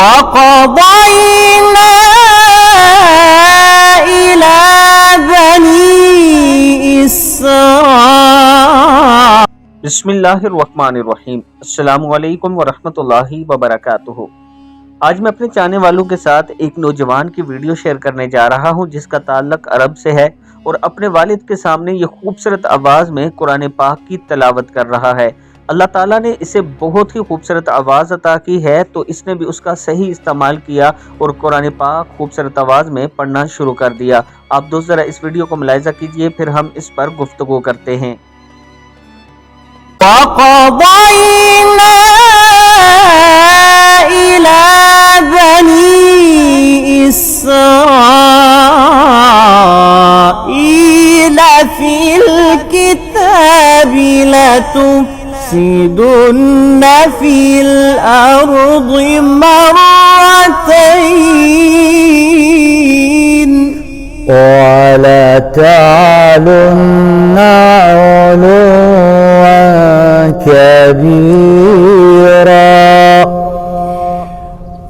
وقضينا إلى بني إسرائيل बिस्मिल्लाहिर्रहमानिर्रहीम। अस्सलामुअलैकुम वरहमतुल्लाहि वबरकातुहू। आज मैं अपने चाहने वालों के साथ एक नौजवान की वीडियो शेयर करने जा रहा हूं जिसका ताल्लुक अरब से है और अपने वालिद के सामने ये खूबसूरत आवाज़ में कुरान पाक की तिलावत कर रहा है। अल्लाह ताला ने इसे बहुत ही खूबसूरत आवाज़ अता की है, तो इसने भी उसका सही इस्तेमाल किया और कुरान पाक खूबसूरत आवाज़ में पढ़ना शुरू कर दिया। आप दोस्त ज़रा इस वीडियो को मुलाहिज़ा कीजिए, फिर हम इस पर गुफ्तगू करते हैं। وقضينا إلى بني إسرائيل في الكتاب لتفسدن في الأرض مرتين ولتعلن علوا كبيرا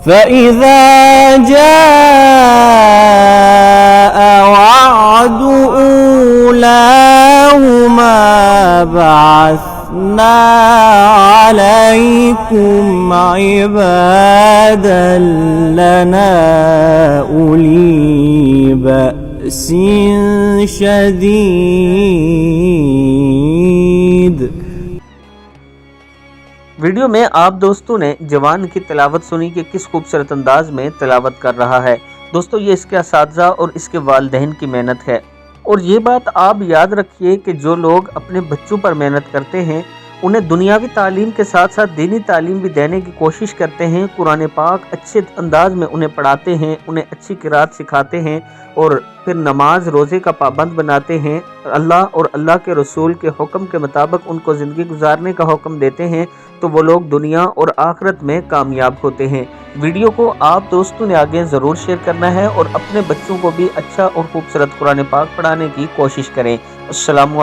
فإذا جاء وعد أولاهما بعثنا عليكم عبادا لنا أولي بأس شديد। वीडियो में आप दोस्तों ने जवान की तिलावत सुनी कि किस खूबसूरत अंदाज में तिलावत कर रहा है। दोस्तों, ये इसके असातिज़ा और इसके वालिदैन की मेहनत है। और ये बात आप याद रखिए कि जो लोग अपने बच्चों पर मेहनत करते हैं उन्हें दुनियावी तालीम के साथ साथ दीनी तालीम भी देने की कोशिश करते हैं। कुरान पाक अच्छे अंदाज में उन्हें पढ़ाते हैं, उन्हें अच्छी किरात सिखाते हैं और फिर नमाज रोज़े का पाबंद बनाते हैं। अल्लाह और अल्लाह के रसूल के हुक्म के मुताबिक उनको ज़िंदगी गुजारने का हुक्म देते हैं, तो वो लोग दुनिया और आखिरत में कामयाब होते हैं। वीडियो को आप दोस्तों ने आगे ज़रूर शेयर करना है और अपने बच्चों को भी अच्छा और खूबसूरत कुरान पाक पढ़ाने की कोशिश करें। अस्सलामु अलैकुम।